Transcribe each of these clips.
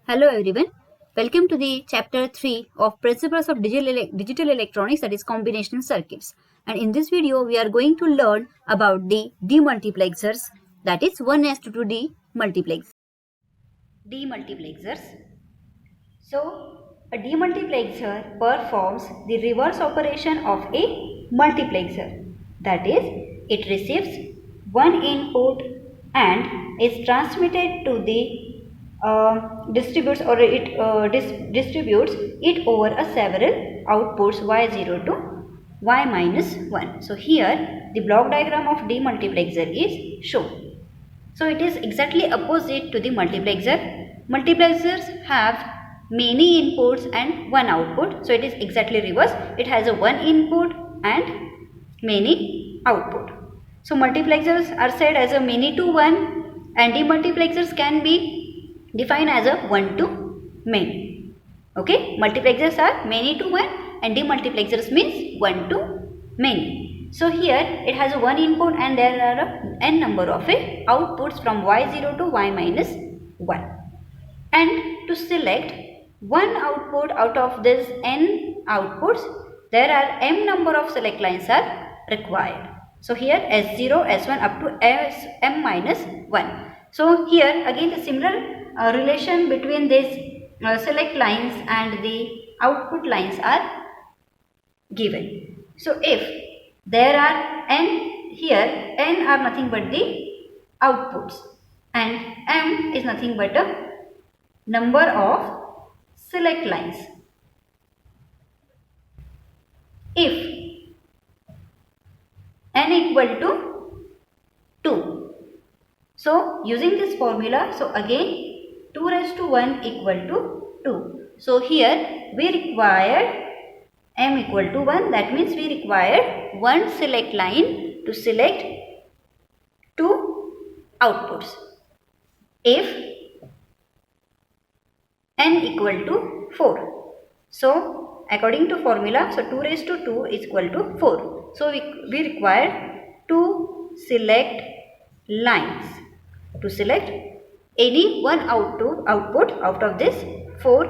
Hello everyone, welcome to the chapter 3 of Principles of Digital Electronics, that is combinational circuits. And in this video we are going to learn about the demultiplexers, that is 1:2 demultiplexers. Demultiplexers. So a demultiplexer performs the reverse operation of a multiplexer, that is it receives one input and is transmitted to the distributes it over a several outputs y0 to y minus 1. So here the block diagram of demultiplexer is shown. So it is exactly opposite to the multiplexer. Multiplexers have many inputs and one output. So it is exactly reverse. It has a one input and many output. So multiplexers are said as a many to one, and demultiplexers can be defined as a one to many. Okay, multiplexers are many to one and demultiplexers means one to many. So here it has a one input and there are a n number of outputs from y0 to y minus 1. And to select one output out of this n outputs, there are m number of select lines are required. So here S0, S1 up to M minus 1. So here again the similar relation between these select lines and the output lines are given. So if there are n here, n are nothing but the outputs and m is nothing but a number of select lines. If n equal to 2, so using this formula, so again 2 raised to 1 equal to 2. So here we require m equal to 1, that means we require one select line to select two outputs. If n equal to 4, so according to formula, so 2 raised to 2 is equal to 4. So we require two select lines to select any one output out of this 4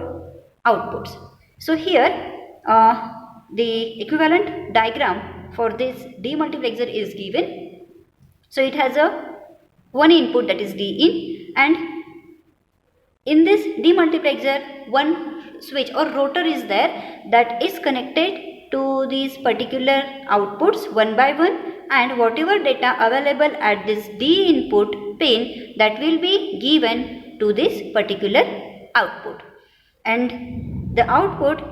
outputs. So here the equivalent diagram for this demultiplexer is given. So it has a one input, that is D in, and in this demultiplexer one switch or rotor is there that is connected to these particular outputs one by one, and whatever data available at this D input pin, that will be given to this particular output, and the output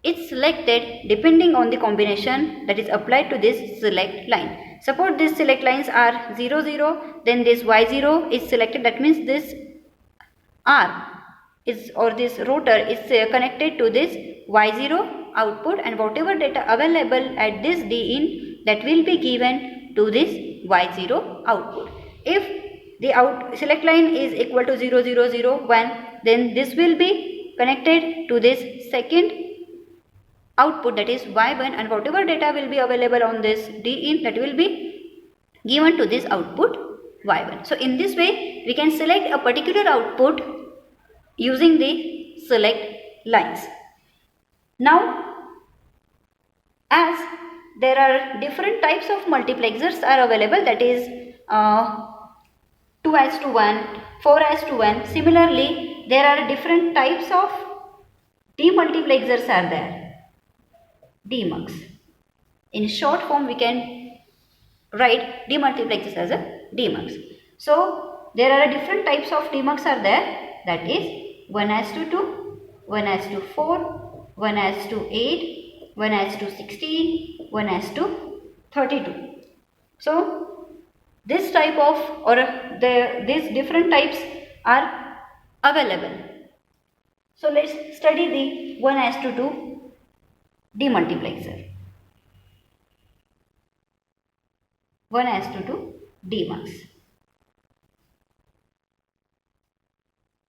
is selected depending on the combination that is applied to this select line. Suppose these select lines are 0 0, then this y0 is selected, that means this R is, or this rotor is connected to this y0 output, and whatever data available at this D in, that will be given to this y0 output. If the select line is equal to 0 0 0 1, then this will be connected to this second output, that is y1, and whatever data will be available on this D in, that will be given to this output y1. So in this way we can select a particular output using the select lines. Now, as there are different types of multiplexers are available, that is 2:1, 4:1. Similarly, there are different types of demultiplexers are there. Demux. In short form, we can write demultiplexers as a demux. So there are different types of demux are there, that is 1:2, 1:4, 1:8, 1:16, 1:32. So this type of, or these different types are available. So let's study the 1:2 demultiplexer. 1:2 demux.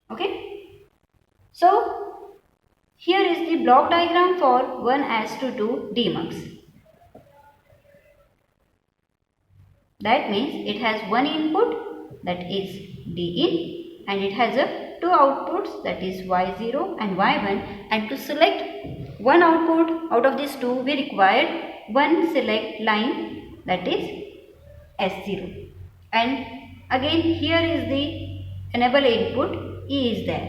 Okay. So here is the block diagram for 1:2 demux. That means it has one input, that is D in, and it has a two outputs, that is y0 and y1, and to select one output out of these two we required one select line, that is S0. And again here is the enable input, E is there.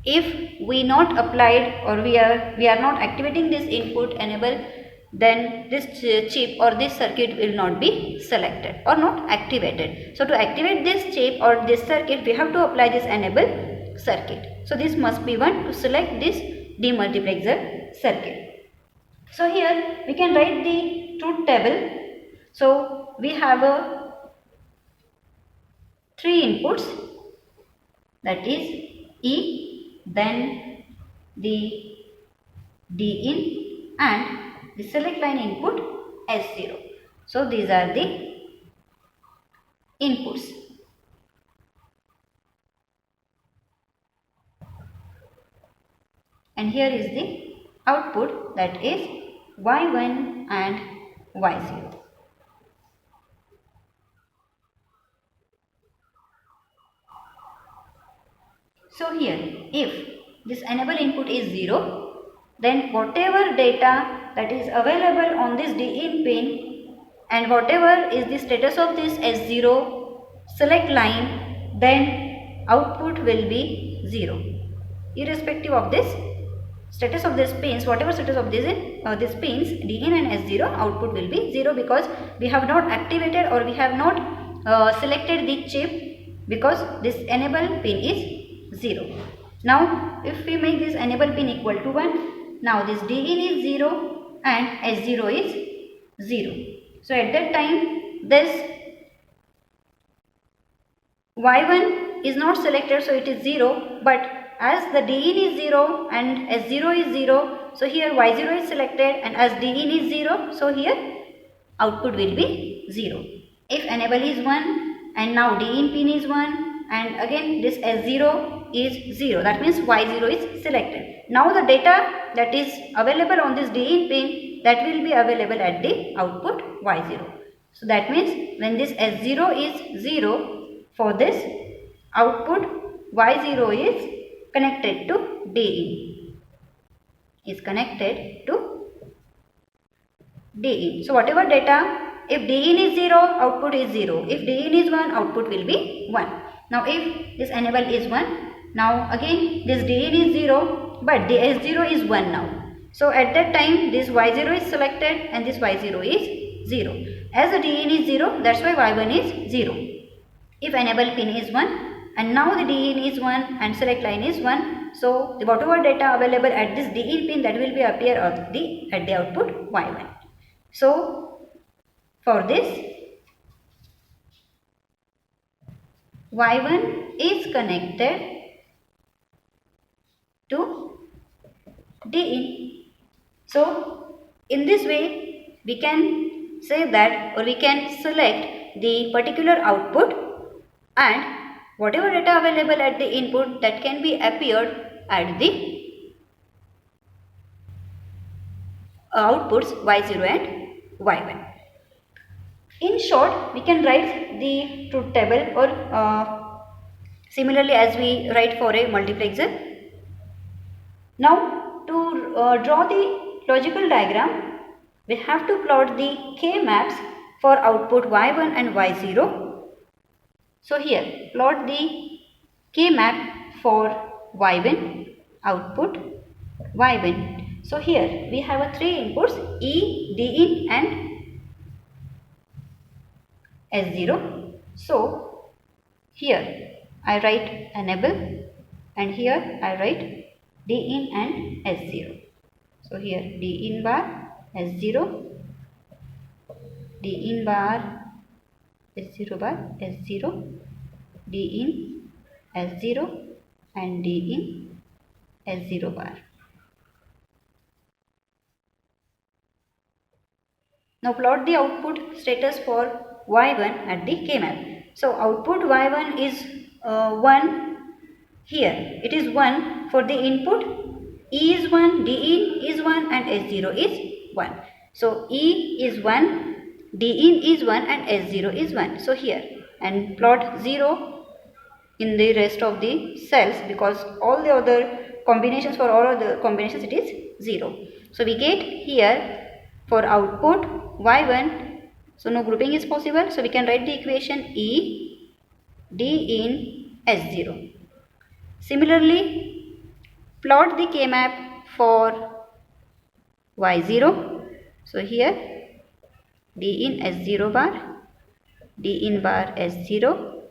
If we not applied or we are not activating this input enable, then this chip or this circuit will not be selected or not activated. So to activate this chip or this circuit we have to apply this enable circuit. So this must be 1 to select this demultiplexer circuit. So here we can write the truth table. So we have a 3 inputs, that is E, then the D in and the select line input S0. So these are the inputs. And here is the output, that is Y1 and Y0. So here if this enable input is 0, then whatever data that is available on this DIN pin and whatever is the status of this S0 select line, then output will be 0. Irrespective of this status of these pins, whatever status of these pins DIN and S0, output will be 0 because we have not activated or we have not selected the chip, because this enable pin is 0. Now if we make this enable pin equal to 1, now this DIN is 0 and S0 is 0. So at that time this Y1 is not selected, so it is 0, but as the DIN is 0 and S0 is 0, so here Y0 is selected, and as DIN is 0, so here output will be 0. If enable is 1 and now DIN pin is 1 and again this S0 is 0, that means Y0 is selected. Now the data that is available on this DIN pin, that will be available at the output Y0. So that means when this S0 is 0, for this output Y0 is connected to DIN, So whatever data, if DIN is 0, output is 0. If DIN is 1, output will be 1. Now if this enable is 1, now again this DIN is 0, but the S0 is 1 now. So at that time this Y0 is selected and this Y0 is 0. As the DIN is 0, that's why Y1 is 0. If enable pin is 1 and now the DIN is 1 and select line is 1, so the whatever data available at this DIN pin, that will be appear at the output Y1. So for this Y1 is connected to DIN. So in this way we can say that, or we can select the particular output, and whatever data available at the input, that can be appeared at the outputs Y0 and Y1. In short, we can write the truth table, or similarly as we write for a multiplexer. Now to draw the logical diagram, we have to plot the K maps for output Y1 and Y0. So here plot the K map for Y1, output Y1. So here we have 3 inputs, E, DIN and S0. So here I write enable and here I write DIN and S0. So here DIN bar S0, DIN bar S0 bar S0, DIN S0 and DIN S0 bar. Now plot the output status for Y1 at the K map. So output Y1 is 1 here. It is 1 for the input. E is 1, DIN is 1 and S0 is 1. So E is 1, DIN is 1 and S0 is 1. So here and plot 0 in the rest of the cells, because all the other combinations, for all other combinations it is 0. So we get here for output y1, so no grouping is possible, so we can write the equation E D in S0. Similarly, plot the K-map for y0. So here D in S0 bar, D in bar S0,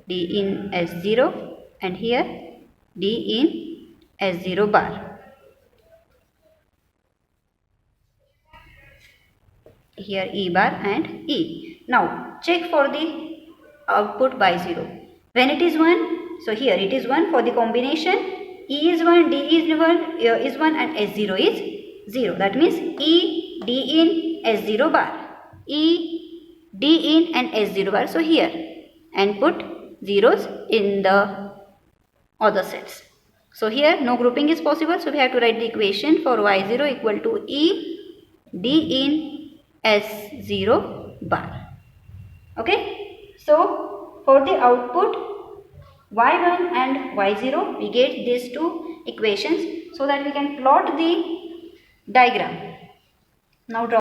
D in S0, and here D in S0 bar. Here E bar and E. Now check for the output y0. When it is 1, so here it is 1 for the combination. E is 1, D is 1 and S0 is 0. That means E, D in, S0 bar. E, D in and S0 bar. So here, and put zeros in the other sets. So here no grouping is possible. So we have to write the equation for y0 equal to E, D in, S0 bar. Okay. So for the output y1 and y0, we get these two equations so that we can plot the diagram. Now draw